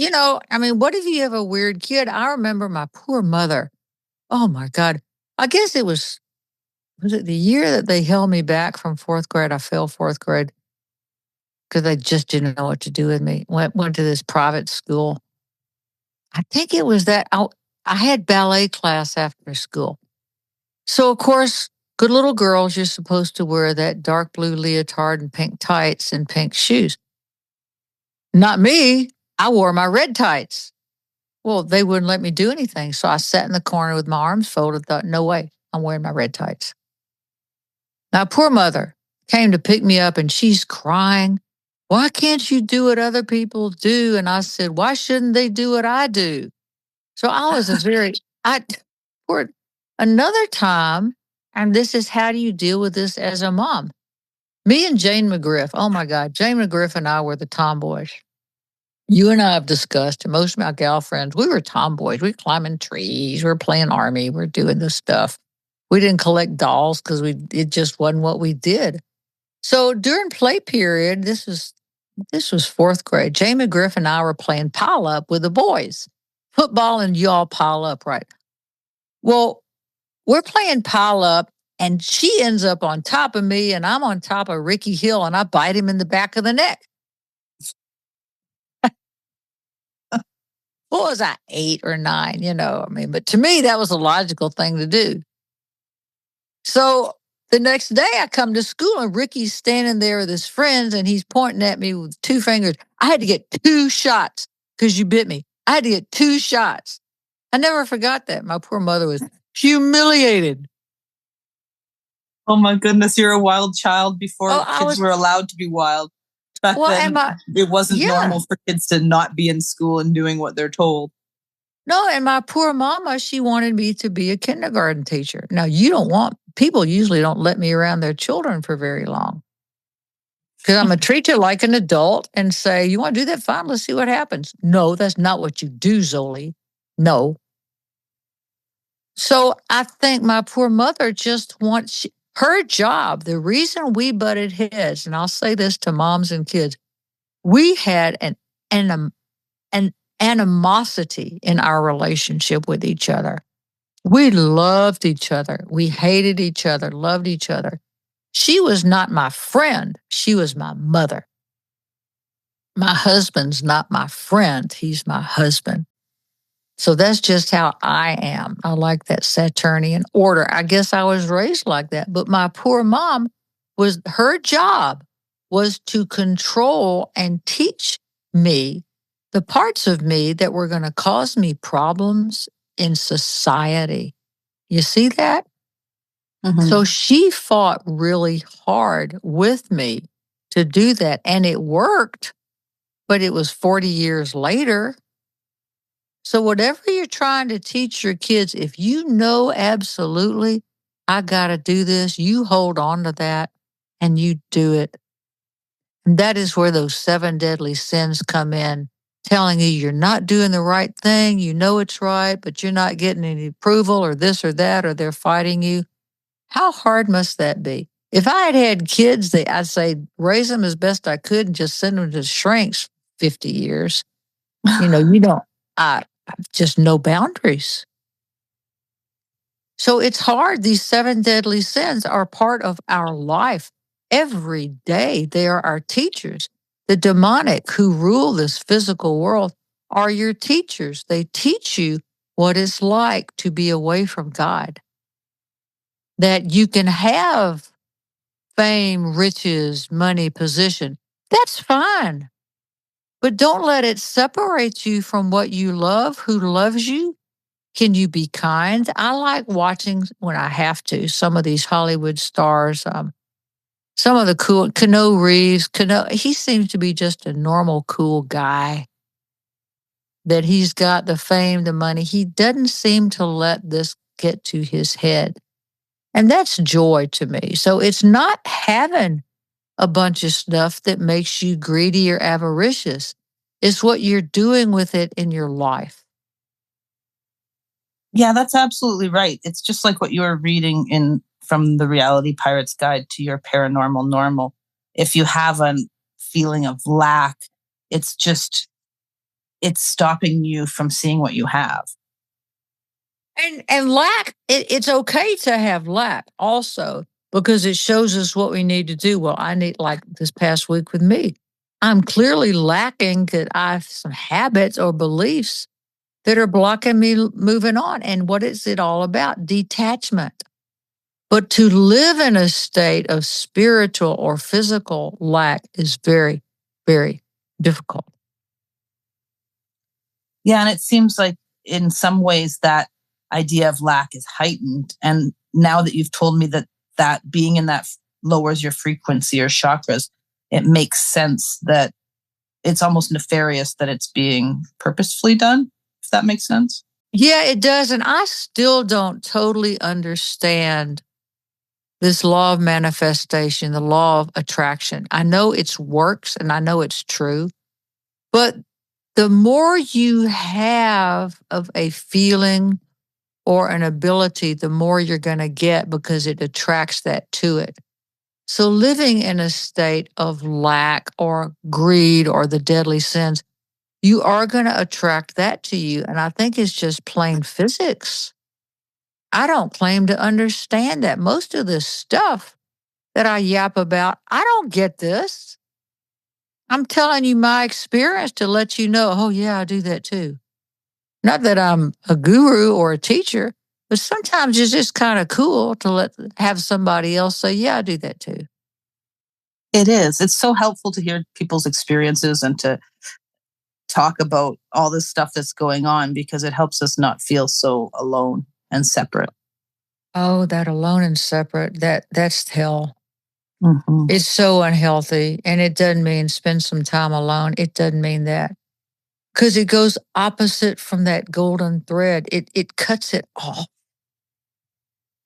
I mean, what if you have a weird kid? I remember my poor mother. Oh my God. I guess was it the year that they held me back from fourth grade? I failed fourth grade because they just didn't know what to do with me. Went to this private school. I think it was that I had ballet class after school. So, of course, good little girls, you're supposed to wear that dark blue leotard and pink tights and pink shoes. Not me. I wore my red tights. Well, they wouldn't let me do anything. So I sat in the corner with my arms folded, thought, no way, I'm wearing my red tights. Now, poor mother came to pick me up and she's crying. Why can't you do what other people do? And I said, why shouldn't they do what I do? So I was for another time, and this is how do you deal with this as a mom? Me and Jane McGriff, oh my God, Jane McGriff and I were the tomboys. You and I have discussed, and most of my gal friends, we were tomboys. We were climbing trees, we were playing army, we were doing this stuff. We didn't collect dolls because it just wasn't what we did. So during play period, this was fourth grade. Jane McGriff and I were playing pile up with the boys. Football and y'all pile up, right? Well, we're playing pile up, and she ends up on top of me, and I'm on top of Ricky Hill, and I bite him in the back of the neck. What was I, 8 or 9? I mean, but to me, that was a logical thing to do. So the next day I come to school and Ricky's standing there with his friends and he's pointing at me with 2 fingers. I had to get 2 shots because you bit me. I had to get 2 shots. I never forgot that. My poor mother was humiliated. Oh my goodness, you're a wild child before kids were allowed to be wild. Back then, it wasn't normal for kids to not be in school and doing what they're told. No, and my poor mama, she wanted me to be a kindergarten teacher. Now, people usually don't let me around their children for very long. Because I'm a treat you like an adult and say, you want to do that? Fine, let's see what happens. No, that's not what you do, Zoli. No. So I think my poor mother just wants her job. The reason we butted heads, and I'll say this to moms and kids, we had an animosity in our relationship with each other. We loved each other. We hated each other, loved each other. She was not my friend. She was my mother. My husband's not my friend. He's my husband. So that's just how I am. I like that Saturnian order. I guess I was raised like that. But my poor mom, her job was to control and teach me the parts of me that were going to cause me problems in society. You see that? Mm-hmm. So she fought really hard with me to do that. And it worked, but it was 40 years later. So whatever you're trying to teach your kids, if you know absolutely, I got to do this, you hold on to that and you do it. And that is where those 7 deadly sins come in, telling you you're not doing the right thing. You know it's right, but you're not getting any approval or this or that, or they're fighting you. How hard must that be? If I had had kids, I'd say raise them as best I could and just send them to shrinks 50 years. Just no boundaries. So it's hard. These 7 deadly sins are part of our life every day. They are our teachers. The demonic who rule this physical world are your teachers. They teach you what it's like to be away from God. That you can have fame, riches, money, position. That's fine. But don't let it separate you from what you love, who loves you. Can you be kind? I like watching, when I have to, some of these Hollywood stars, some of the cool, Keanu Reeves, he seems to be just a normal, cool guy. That he's got the fame, the money. He doesn't seem to let this get to his head. And that's joy to me. So it's not having a bunch of stuff that makes you greedy or avaricious. It's what you're doing with it in your life. Yeah, that's absolutely right. It's just like what you were reading from the Reality Pirate's Guide to Your Paranormal Normal. If you have a feeling of lack, it's just it's stopping you from seeing what you have. And lack, it's okay to have lack also, because it shows us what we need to do. Well, I need, like this past week with me, I'm clearly lacking that I have some habits or beliefs that are blocking me moving on. And what is it all about? Detachment. But to live in a state of spiritual or physical lack is very, very difficult. Yeah, and it seems like in some ways that idea of lack is heightened. And now that you've told me that being in that lowers your frequency or chakras, it makes sense that it's almost nefarious that it's being purposefully done, if that makes sense. Yeah, it does. And I still don't totally understand this law of manifestation, the law of attraction. I know it works and I know it's true, but the more you have of a feeling or an ability, the more you're going to get, because it attracts that to it. So living in a state of lack or greed or the deadly sins, you are going to attract that to you. And I think it's just plain physics. I don't claim to understand that. Most of this stuff that I yap about, I don't get this. I'm telling you my experience to let you know, oh, yeah, I do that too. Not that I'm a guru or a teacher, but sometimes it's just kind of cool to have somebody else say, yeah, I do that too. It is. It's so helpful to hear people's experiences and to talk about all this stuff that's going on, because it helps us not feel so alone and separate. Oh, that alone and separate, that's hell. Mm-hmm. It's so unhealthy. And it doesn't mean spend some time alone. It doesn't mean that. Because it goes opposite from that golden thread. It cuts it off.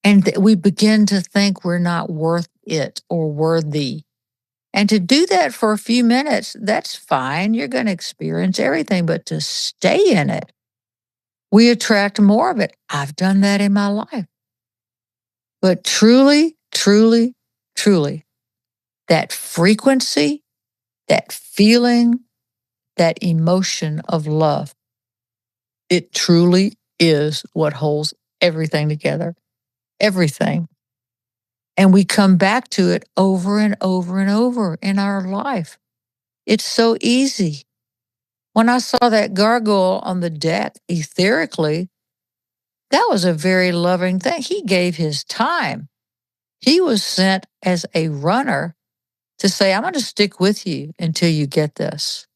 And we begin to think we're not worth it or worthy. And to do that for a few minutes, that's fine. You're going to experience everything. But to stay in it, we attract more of it. I've done that in my life. But truly, truly, truly, that frequency, that feeling, that emotion of love, it truly is what holds everything together. Everything. And we come back to it over and over and over in our life. It's so easy. When I saw that gargoyle on the deck etherically, that was a very loving thing. He gave his time. He was sent as a runner to say, I'm going to stick with you until you get this.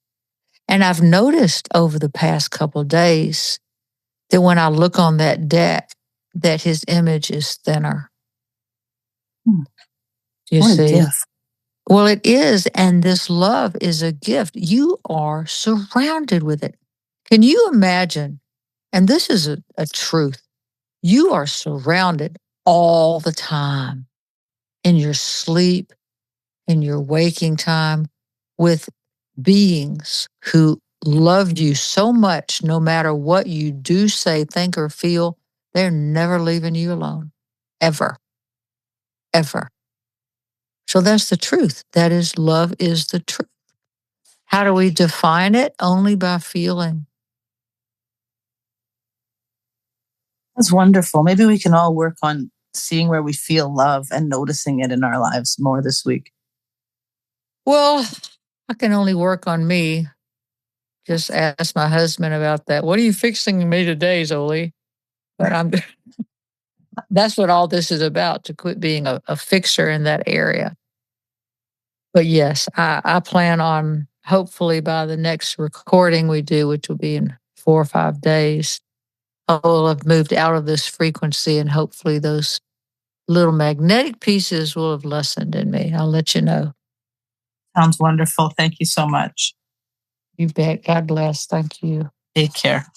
And I've noticed over the past couple of days that when I look on that deck, that his image is thinner. You what see? A gift. Well, it is. And this love is a gift. You are surrounded with it. Can you imagine? And this is a truth. You are surrounded all the time in your sleep, in your waking time, with beings who love you so much, no matter what you do, say, think, or feel, they're never leaving you alone. Ever. Ever. So that's the truth. That is, love is the truth. How do we define it? Only by feeling. That's wonderful. Maybe we can all work on seeing where we feel love and noticing it in our lives more this week. Well, I can only work on me. Just ask my husband about that. What are you fixing me today, Zoli? But that's what all this is about, to quit being a fixer in that area. But yes, I plan on, hopefully by the next recording we do, which will be in 4 or 5 days, I will have moved out of this frequency, and hopefully those little magnetic pieces will have lessened in me. I'll let you know. Sounds wonderful. Thank you so much. You bet. God bless. Thank you. Take care.